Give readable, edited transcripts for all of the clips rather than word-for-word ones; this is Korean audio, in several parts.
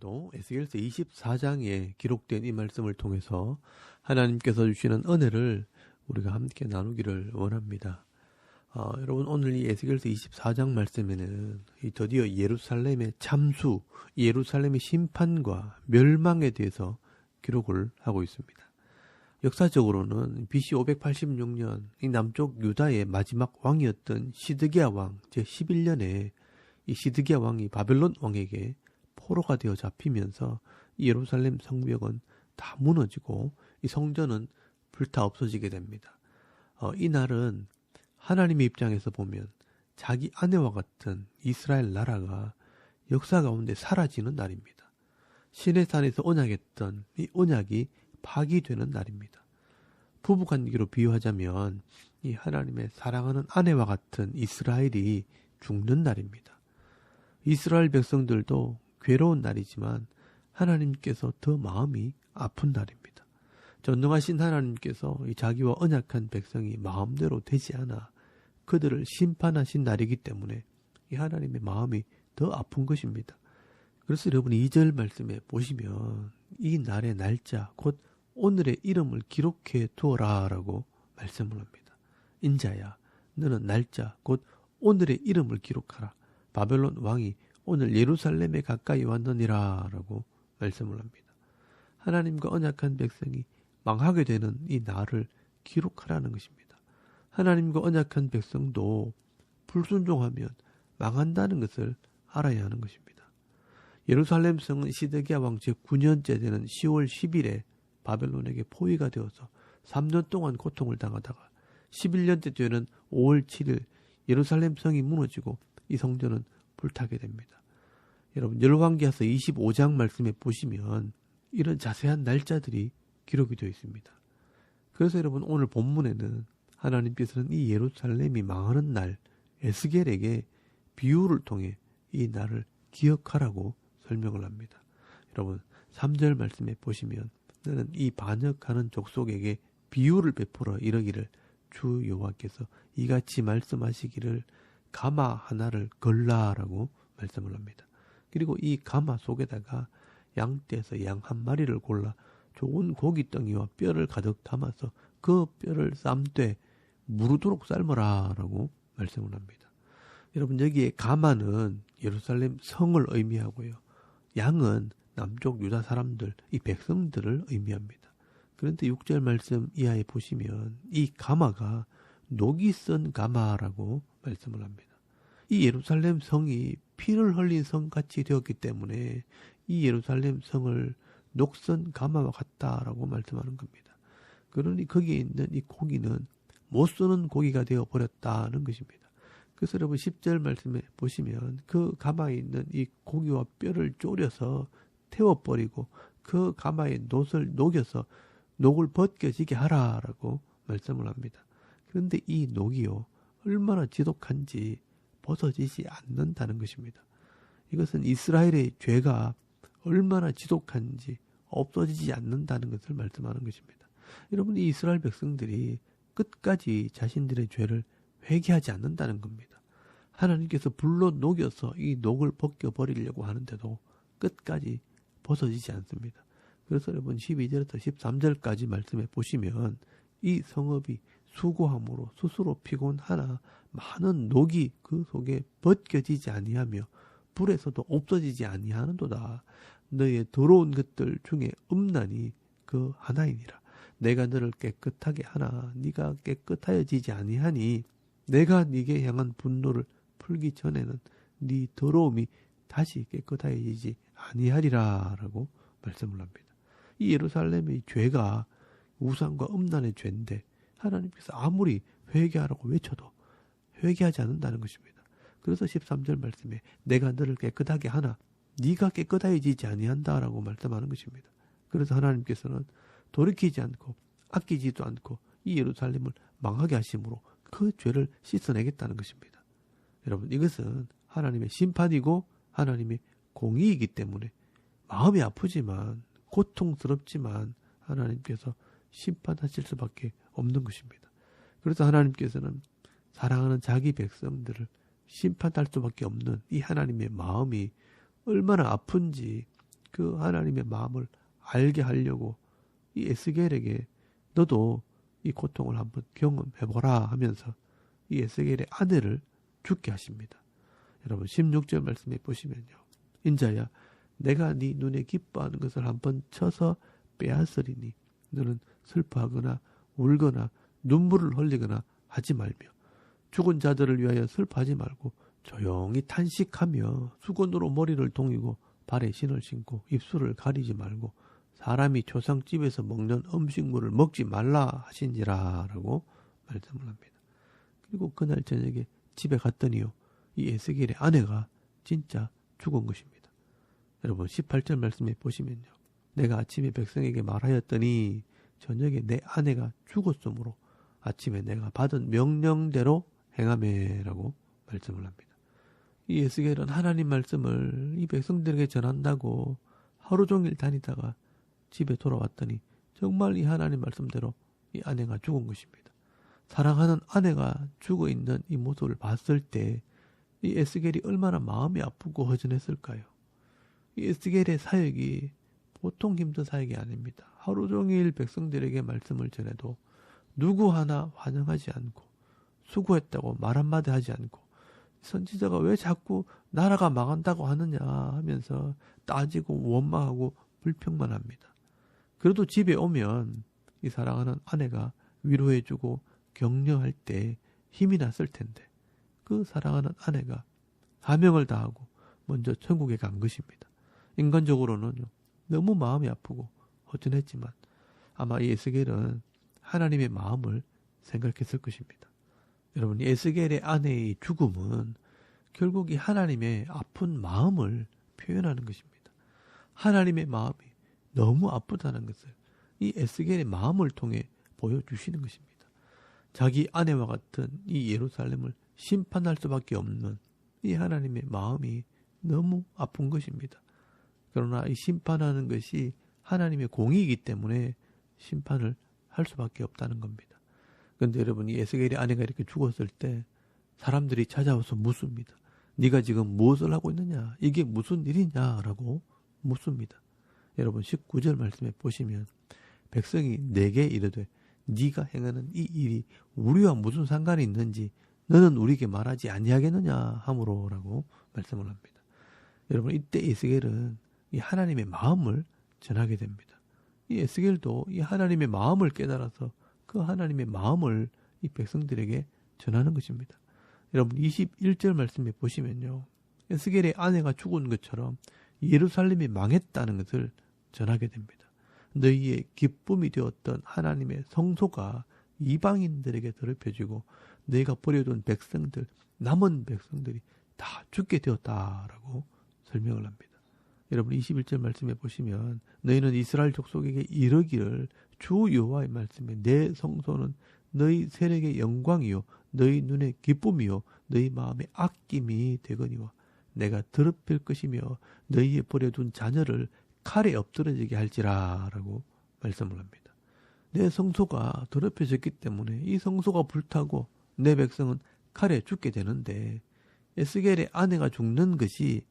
오늘도 에스겔서 24장에 기록된 이 말씀을 통해서 하나님께서 주시는 은혜를 우리가 함께 나누기를 원합니다. 여러분, 오늘 이 에스겔서 24장 말씀에는 드디어 예루살렘의 참수, 예루살렘의 심판과 멸망에 대해서 기록을 하고 있습니다. 역사적으로는 BC 586년 이 남쪽 유다의 마지막 왕이었던 시드기야 왕 제11년에 이 시드기야 왕이 바벨론 왕에게 포로가 되어 잡히면서 예루살렘 성벽은 다 무너지고 이 성전은 불타 없어지게 됩니다. 이 날은 하나님의 입장에서 보면 자기 아내와 같은 이스라엘 나라가 역사 가운데 사라지는 날입니다. 시내산에서 언약했던 이 언약이 파기되는 날입니다. 부부관계로 비유하자면 이 하나님의 사랑하는 아내와 같은 이스라엘이 죽는 날입니다. 이스라엘 백성들도 괴로운 날이지만 하나님께서 더 마음이 아픈 날입니다. 전능하신 하나님께서 자기와 언약한 백성이 마음대로 되지 않아 그들을 심판하신 날이기 때문에 이 하나님의 마음이 더 아픈 것입니다. 그래서 여러분 2절 말씀에 보시면 이 날의 날짜 곧 오늘의 이름을 기록해 두어라 라고 말씀을 합니다. 인자야, 너는 날짜 곧 오늘의 이름을 기록하라. 바벨론 왕이 오늘 예루살렘에 가까이 왔느니라 라고 말씀을 합니다. 하나님과 언약한 백성이 망하게 되는 이 날을 기록하라는 것입니다. 하나님과 언약한 백성도 불순종하면 망한다는 것을 알아야 하는 것입니다. 예루살렘 성은 시드기야 왕 제9년째 되는 10월 10일에 바벨론에게 포위가 되어서 3년 동안 고통을 당하다가 11년째 되는 5월 7일 예루살렘 성이 무너지고 이 성전은 불타게 됩니다. 여러분 열왕기하서 25장 말씀에 보시면 이런 자세한 날짜들이 기록이 되어 있습니다. 그래서 여러분 오늘 본문에는 하나님께서는 이 예루살렘이 망하는 날 에스겔에게 비유를 통해 이 날을 기억하라고 설명을 합니다. 여러분 3절 말씀에 보시면 너는 이 반역하는 족속에게 비유를 베풀어 이러기를 주 여호와께서 이같이 말씀하시기를 가마 하나를 걸라라고 말씀을 합니다. 그리고 이 가마 속에다가 양떼에서 양 한 마리를 골라 좋은 고깃덩이와 뼈를 가득 담아서 그 뼈를 쌈되 무르도록 삶으라라고 말씀을 합니다. 여러분 여기에 가마는 예루살렘 성을 의미하고요. 양은 남쪽 유다 사람들, 이 백성들을 의미합니다. 그런데 6절 말씀 이하에 보시면 이 가마가 녹이 쓴 가마라고 말씀을 합니다. 이 예루살렘 성이 피를 흘린 성같이 되었기 때문에 이 예루살렘 성을 녹슨 가마와 같다라고 말씀하는 겁니다. 그러니 거기에 있는 이 고기는 못 쓰는 고기가 되어버렸다는 것입니다. 그래서 여러분 10절 말씀에 보시면 그 가마에 있는 이 고기와 뼈를 졸여서 태워버리고 그 가마의 놋을 녹여서 녹을 벗겨지게 하라라고 말씀을 합니다. 그런데 이 녹이요 얼마나 지독한지 벗어지지 않는다는 것입니다. 이것은 이스라엘의 죄가 얼마나 지독한지 없어지지 않는다는 것을 말씀하는 것입니다. 여러분 이 이스라엘 백성들이 끝까지 자신들의 죄를 회개하지 않는다는 겁니다. 하나님께서 불로 녹여서 이 녹을 벗겨버리려고 하는데도 끝까지 벗어지지 않습니다. 그래서 여러분 12절부터 13절까지 말씀해 보시면 이 성읍이 수고함으로 스스로 피곤하나 많은 녹이 그 속에 벗겨지지 아니하며 불에서도 없어지지 아니하는도다. 너의 더러운 것들 중에 음란이 그 하나이니라. 내가 너를 깨끗하게 하나 네가 깨끗하여지지 아니하니 내가 네게 향한 분노를 풀기 전에는 네 더러움이 다시 깨끗하여지지 아니하리라 라고 말씀을 합니다. 이 예루살렘의 죄가 우상과 음란의 죄인데 하나님께서 아무리 회개하라고 외쳐도 회개하지 않는다는 것입니다. 그래서 13절 말씀에 내가 너를 깨끗하게 하나 네가 깨끗하여지지 아니한다라고 말씀하는 것입니다. 그래서 하나님께서는 돌이키지 않고 아끼지도 않고 이 예루살렘을 망하게 하심으로 그 죄를 씻어내겠다는 것입니다. 여러분 이것은 하나님의 심판이고 하나님의 공의이기 때문에 마음이 아프지만 고통스럽지만 하나님께서 심판하실 수밖에 없는 것입니다. 그래서 하나님께서는 사랑하는 자기 백성들을 심판할 수밖에 없는 이 하나님의 마음이 얼마나 아픈지 그 하나님의 마음을 알게 하려고 이 에스겔에게 너도 이 고통을 한번 경험해보라 하면서 이 에스겔의 아내를 죽게 하십니다. 여러분 16절 말씀에 보시면요. 인자야 내가 네 눈에 기뻐하는 것을 한번 쳐서 빼앗으리니 너는 슬퍼하거나 울거나 눈물을 흘리거나 하지 말며 죽은 자들을 위하여 슬퍼하지 말고 조용히 탄식하며 수건으로 머리를 동이고 발에 신을 신고 입술을 가리지 말고 사람이 조상집에서 먹는 음식물을 먹지 말라 하신지라 라고 말씀을 합니다. 그리고 그날 저녁에 집에 갔더니요. 이 에스겔의 아내가 진짜 죽은 것입니다. 여러분 18절 말씀에 보시면요. 내가 아침에 백성에게 말하였더니 저녁에 내 아내가 죽었으므로 아침에 내가 받은 명령대로 행하매라고 말씀을 합니다. 이 에스겔은 하나님 말씀을 이 백성들에게 전한다고 하루 종일 다니다가 집에 돌아왔더니 정말 이 하나님 말씀대로 이 아내가 죽은 것입니다. 사랑하는 아내가 죽어있는 이 모습을 봤을 때 이 에스겔이 얼마나 마음이 아프고 허전했을까요? 이 에스겔의 사역이 보통 힘든 사역이 아닙니다. 하루 종일 백성들에게 말씀을 전해도 누구 하나 환영하지 않고 수고했다고 말 한마디 하지 않고 선지자가 왜 자꾸 나라가 망한다고 하느냐 하면서 따지고 원망하고 불평만 합니다. 그래도 집에 오면 이 사랑하는 아내가 위로해주고 격려할 때 힘이 났을 텐데 그 사랑하는 아내가 사명을 다하고 먼저 천국에 간 것입니다. 인간적으로는 너무 마음이 아프고 허전했지만 아마 이 에스겔은 하나님의 마음을 생각했을 것입니다. 여러분, 에스겔의 아내의 죽음은 결국 이 하나님의 아픈 마음을 표현하는 것입니다. 하나님의 마음이 너무 아프다는 것을 이 에스겔의 마음을 통해 보여주시는 것입니다. 자기 아내와 같은 이 예루살렘을 심판할 수밖에 없는 이 하나님의 마음이 너무 아픈 것입니다. 그러나 이 심판하는 것이 하나님의 공의이기 때문에 심판을 할 수밖에 없다는 겁니다. 그런데 여러분, 이 에스겔의 아내가 이렇게 죽었을 때 사람들이 찾아와서 묻습니다. 네가 지금 무엇을 하고 있느냐? 이게 무슨 일이냐라고 묻습니다. 여러분 19절 말씀에 보시면 백성이 내게 이르되 네가 행하는 이 일이 우리와 무슨 상관이 있는지 너는 우리에게 말하지 아니하겠느냐 하므로라고 말씀을 합니다. 여러분 이때 에스겔은 이 하나님의 마음을 전하게 됩니다. 이 에스겔도 이 하나님의 마음을 깨달아서 그 하나님의 마음을 이 백성들에게 전하는 것입니다. 여러분 21절 말씀에 보시면요. 에스겔의 아내가 죽은 것처럼 예루살렘이 망했다는 것을 전하게 됩니다. 너희의 기쁨이 되었던 하나님의 성소가 이방인들에게 더럽혀지고 너희가 버려둔 백성들, 남은 백성들이 다 죽게 되었다라고 설명을 합니다. 여러분 21절 말씀에 보시면 너희는 이스라엘 족속에게 이르기를 주 여호와의 말씀에 내 성소는 너희 세력의 영광이요 너희 눈의 기쁨이요 너희 마음의 아낌이 되거니와 내가 더럽힐 것이며 너희의 버려둔 자녀를 칼에 엎드러지게 할지라라고 말씀을 합니다. 내 성소가 더럽혀졌기 때문에 이 성소가 불타고 내 백성은 칼에 죽게 되는데 에스겔의 아내가 죽는 것이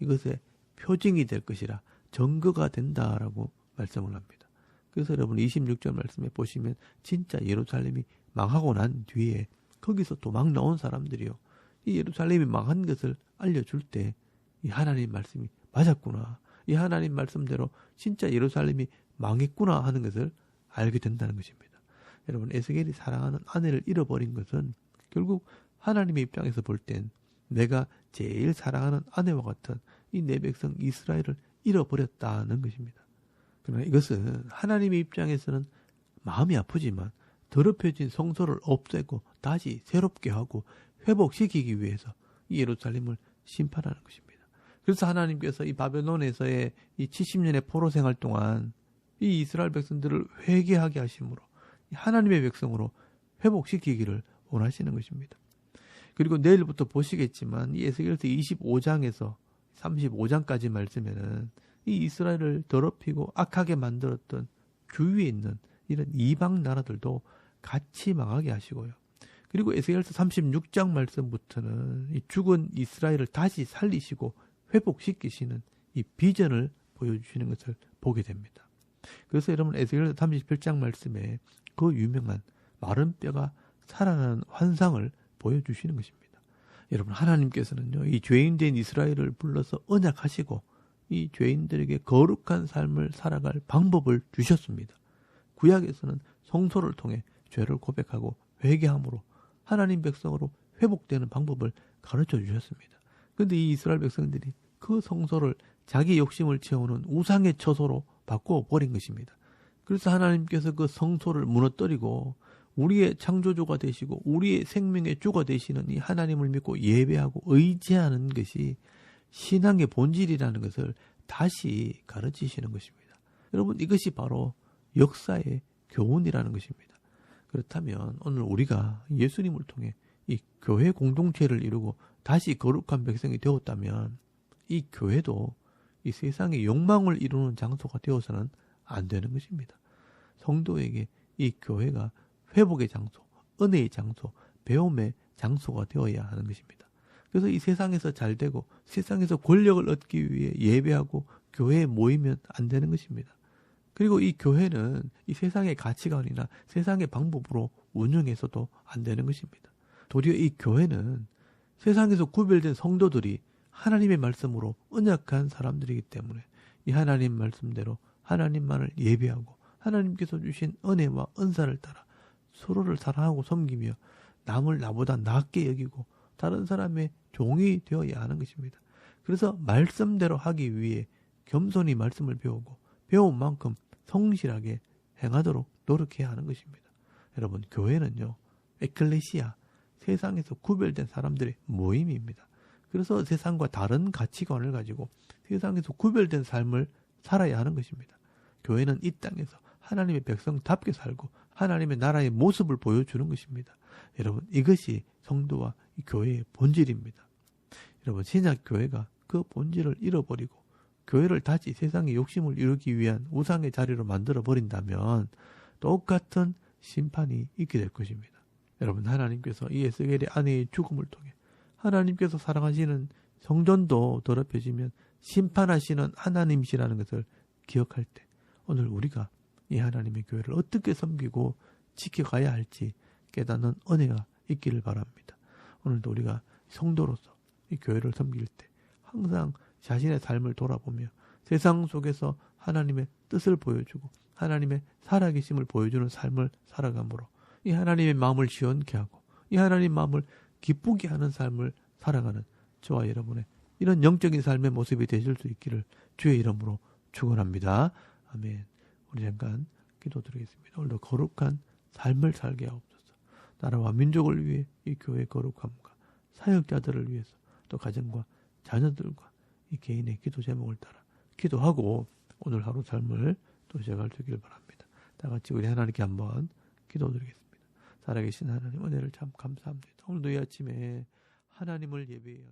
이것의 표징이 될 것이라 증거가 된다라고 말씀을 합니다. 그래서 여러분 26절 말씀에 보시면 진짜 예루살렘이 망하고 난 뒤에 거기서 도망 나온 사람들이요. 이 예루살렘이 망한 것을 알려줄 때 이 하나님 말씀이 맞았구나. 이 하나님 말씀대로 진짜 예루살렘이 망했구나 하는 것을 알게 된다는 것입니다. 여러분 에스겔이 사랑하는 아내를 잃어버린 것은 결국 하나님의 입장에서 볼 땐 내가 제일 사랑하는 아내와 같은 이 내 백성 이스라엘을 잃어버렸다는 것입니다. 그러나 이것은 하나님의 입장에서는 마음이 아프지만 더럽혀진 성소를 없애고 다시 새롭게 하고 회복시키기 위해서 이 예루살렘을 심판하는 것입니다. 그래서 하나님께서 이 바벨론에서의 이 70년의 포로 생활 동안 이 이스라엘 백성들을 회개하게 하심으로 하나님의 백성으로 회복시키기를 원하시는 것입니다. 그리고 내일부터 보시겠지만 이 에스겔서 25장에서 35장까지 말씀에는 이 이스라엘을 더럽히고 악하게 만들었던 주위에 있는 이런 이방 나라들도 같이 망하게 하시고요. 그리고 에스겔서 36장 말씀부터는 이 죽은 이스라엘을 다시 살리시고 회복시키시는 이 비전을 보여주시는 것을 보게 됩니다. 그래서 여러분 에스겔서 37장 말씀에 그 유명한 마른 뼈가 살아나는 환상을 보여주시는 것입니다. 여러분 하나님께서는요, 이 죄인된 이스라엘을 불러서 언약하시고 이 죄인들에게 거룩한 삶을 살아갈 방법을 주셨습니다. 구약에서는 성소를 통해 죄를 고백하고 회개함으로 하나님 백성으로 회복되는 방법을 가르쳐 주셨습니다. 그런데 이 이스라엘 백성들이 그 성소를 자기 욕심을 채우는 우상의 처소로 바꿔버린 것입니다. 그래서 하나님께서 그 성소를 무너뜨리고 우리의 창조주가 되시고 우리의 생명의 주가 되시는 이 하나님을 믿고 예배하고 의지하는 것이 신앙의 본질이라는 것을 다시 가르치시는 것입니다. 여러분 이것이 바로 역사의 교훈이라는 것입니다. 그렇다면 오늘 우리가 예수님을 통해 이 교회 공동체를 이루고 다시 거룩한 백성이 되었다면 이 교회도 이 세상의 욕망을 이루는 장소가 되어서는 안 되는 것입니다. 성도에게 이 교회가 회복의 장소, 은혜의 장소, 배움의 장소가 되어야 하는 것입니다. 그래서 이 세상에서 잘 되고 세상에서 권력을 얻기 위해 예배하고 교회에 모이면 안 되는 것입니다. 그리고 이 교회는 이 세상의 가치관이나 세상의 방법으로 운영해서도 안 되는 것입니다. 도리어 이 교회는 세상에서 구별된 성도들이 하나님의 말씀으로 언약한 사람들이기 때문에 이 하나님 말씀대로 하나님만을 예배하고 하나님께서 주신 은혜와 은사를 따라 서로를 사랑하고 섬기며 남을 나보다 낫게 여기고 다른 사람의 종이 되어야 하는 것입니다. 그래서 말씀대로 하기 위해 겸손히 말씀을 배우고 배운 만큼 성실하게 행하도록 노력해야 하는 것입니다. 여러분 교회는요, 에클레시아, 세상에서 구별된 사람들의 모임입니다. 그래서 세상과 다른 가치관을 가지고 세상에서 구별된 삶을 살아야 하는 것입니다. 교회는 이 땅에서 하나님의 백성답게 살고 하나님의 나라의 모습을 보여주는 것입니다. 여러분 이것이 성도와 이 교회의 본질입니다. 여러분 신약 교회가 그 본질을 잃어버리고 교회를 다시 세상의 욕심을 이루기 위한 우상의 자리로 만들어버린다면 똑같은 심판이 있게 될 것입니다. 여러분 하나님께서 이 에스겔의 아내의 죽음을 통해 하나님께서 사랑하시는 성전도 더럽혀지면 심판하시는 하나님이시라는 것을 기억할 때 오늘 우리가 이 하나님의 교회를 어떻게 섬기고 지켜가야 할지 깨닫는 은혜가 있기를 바랍니다. 오늘도 우리가 성도로서 이 교회를 섬길 때 항상 자신의 삶을 돌아보며 세상 속에서 하나님의 뜻을 보여주고 하나님의 살아계심을 보여주는 삶을 살아감으로 이 하나님의 마음을 시원케 하고 이 하나님 마음을 기쁘게 하는 삶을 살아가는 저와 여러분의 이런 영적인 삶의 모습이 되실 수 있기를 주의 이름으로 축원합니다. 아멘. 우리 잠깐 기도드리겠습니다. 오늘도 거룩한 삶을 살게 하옵소서. 나라와 민족을 위해 이 교회의 거룩함과 사역자들을 위해서 또 가정과 자녀들과 이 개인의 기도 제목을 따라 기도하고 오늘 하루 삶을 또 시작할 수 있기를 바랍니다. 다 같이 우리 하나님께 한번 기도드리겠습니다. 살아계신 하나님 은혜를 참 감사합니다. 오늘도 이 아침에 하나님을 예배해야